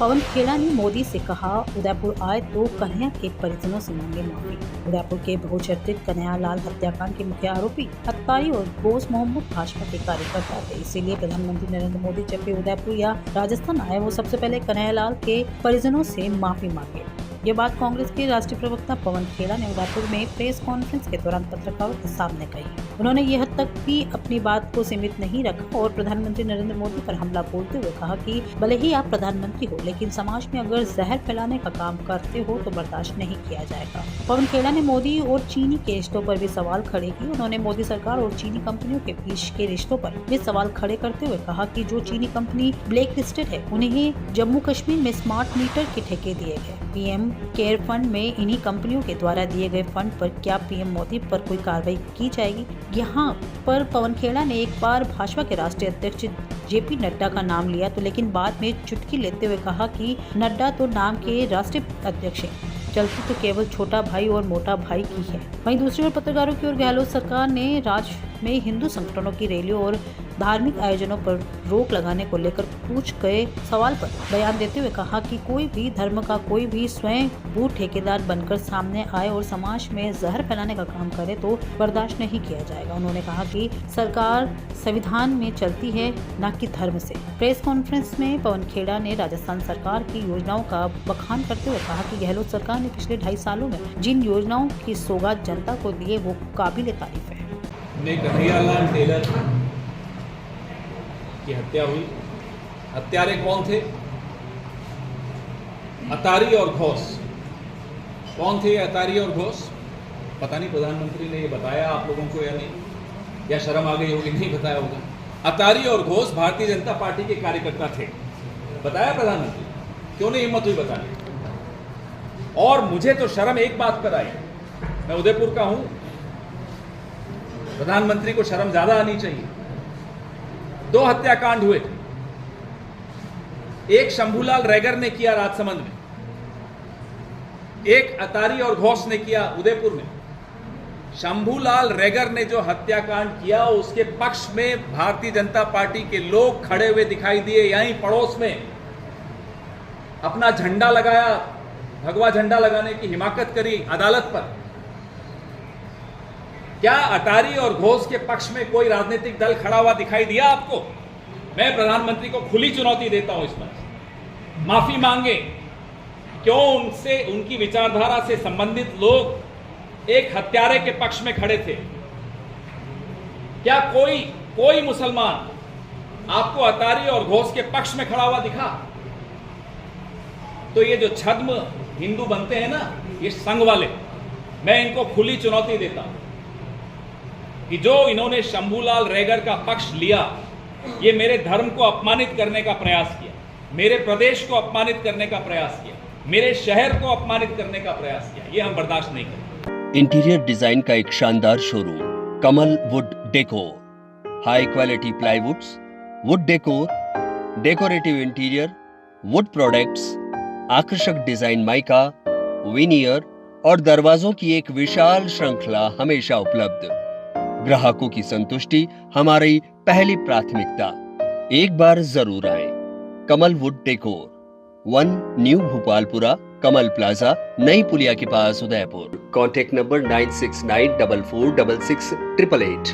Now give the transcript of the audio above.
पवन खेड़ा ने मोदी से कहा, उदयपुर आए तो कन्हैया के परिजनों से मांगे माफी। उदयपुर के बहुचर्चित कन्हैया लाल हत्याकांड के मुख्य आरोपी अत्तारी और बोस मोहम्मद भाजपा के कार्यकर्ता थे। इसीलिए प्रधानमंत्री नरेंद्र मोदी जब भी उदयपुर या राजस्थान आए, वो सबसे पहले कन्हैया लाल के परिजनों से माफी मांगे। ये बात कांग्रेस के राष्ट्रीय प्रवक्ता पवन खेड़ा ने उदयपुर में प्रेस कॉन्फ्रेंस के दौरान पत्रकारों के सामने कही। उन्होंने ये हद तक भी अपनी बात को सीमित नहीं रखा और प्रधानमंत्री नरेंद्र मोदी पर हमला बोलते हुए कहा कि भले ही आप प्रधानमंत्री हो, लेकिन समाज में अगर जहर फैलाने का काम करते हो तो बर्दाश्त नहीं किया जाएगा। पवन खेड़ा ने मोदी और चीनी के रिश्तों पर भी सवाल खड़े किए। उन्होंने मोदी सरकार और चीनी कंपनियों के बीच के रिश्तों पर भी सवाल खड़े करते हुए कहा कि जो चीनी कंपनी ब्लैक लिस्टेड है, उन्हें जम्मू कश्मीर में स्मार्ट मीटर के ठेके दिए गए। पीएम केयर फंड में इन्हीं कंपनियों के द्वारा दिए गए फंड पर क्या पीएम मोदी पर कोई कार्रवाई की जाएगी? यहाँ पर पवन खेड़ा ने एक बार भाजपा के राष्ट्रीय अध्यक्ष जेपी नड्डा का नाम लिया तो लेकिन बाद में चुटकी लेते हुए कहा कि नड्डा तो नाम के राष्ट्रीय अध्यक्ष हैं, चलती तो केवल छोटा भाई और मोटा भाई की है। वहीं दूसरी ओर पत्रकारों की ओर गहलोत सरकार ने राज्य में हिंदू संगठनों की रैलियों और धार्मिक आयोजनों पर रोक लगाने को लेकर पूछ गए सवाल पर बयान देते हुए कहा कि कोई भी धर्म का कोई भी स्वयं भू ठेकेदार बनकर सामने आए और समाज में जहर फैलाने का काम करे तो बर्दाश्त नहीं किया जाएगा। उन्होंने कहा कि सरकार संविधान में चलती है, न कि धर्म से। प्रेस कॉन्फ्रेंस में पवन खेड़ा ने राजस्थान सरकार की योजनाओं का बखान करते हुए कहा कि गहलोत सरकार ने पिछले 2.5 सालों में जिन योजनाओं की सौगात जनता को दी है वो काबिल तारीफ है। कन्हैया लाल टेलर की हत्या हुई। हत्यारे कौन थे? अतारी और घोष। कौन थे अतारी और घोष? पता नहीं प्रधानमंत्री ने ये बताया आप लोगों को या नहीं, या शर्म आ गई होगी, नहीं बताया होगा। अतारी और घोष भारतीय जनता पार्टी के कार्यकर्ता थे। बताया प्रधानमंत्री? क्यों नहीं हिम्मत हुई बताने? और मुझे तो शर्म एक बात पर आई, मैं उदयपुर का हूं, प्रधानमंत्री को शर्म ज्यादा आनी चाहिए। 2 हत्याकांड हुए। एक शंभूलाल रैगर ने किया राजसमंद में, एक अतारी और घोष ने किया उदयपुर में। शंभूलाल रैगर ने जो हत्याकांड किया उसके पक्ष में भारतीय जनता पार्टी के लोग खड़े हुए दिखाई दिए। यहीं पड़ोस में अपना झंडा लगाया, भगवा झंडा लगाने की हिमाकत करी अदालत पर। क्या अटारी और घोष के पक्ष में कोई राजनीतिक दल खड़ा हुआ दिखाई दिया आपको? मैं प्रधानमंत्री को खुली चुनौती देता हूं इस पर, माफी मांगे। क्यों उनसे, उनकी विचारधारा से संबंधित लोग एक हत्यारे के पक्ष में खड़े थे? क्या कोई मुसलमान आपको अटारी और घोष के पक्ष में खड़ा हुआ दिखा? तो ये जो छद्म हिंदू बनते हैं ना, ये संघ वाले, मैं इनको खुली चुनौती देता हूं कि जो इन्होंने शंभूलाल रैगर का पक्ष लिया, ये मेरे धर्म को अपमानित करने का प्रयास किया, मेरे प्रदेश को अपमानित करने का प्रयास किया, मेरे शहर को अपमानित करने का प्रयास किया, ये हम बर्दाश्त नहीं करेंगे। इंटीरियर डिजाइन का एक शानदार showroom Kamal wood decor. High quality प्लाईवुड्स, would decor, decorative interior, would products, आकर्षक डिजाइन माइका, विनियर और दरवाजों की एक विशाल श्रृंखला हमेशा उपलब्ध। ग्राहकों की संतुष्टि हमारी पहली प्राथमिकता। एक बार जरूर आए। Kamal wood decor, 1 new Bhopalpura, Kamal plaza, नई पुलिया के पास, उदयपुर। Contact number 9694466688।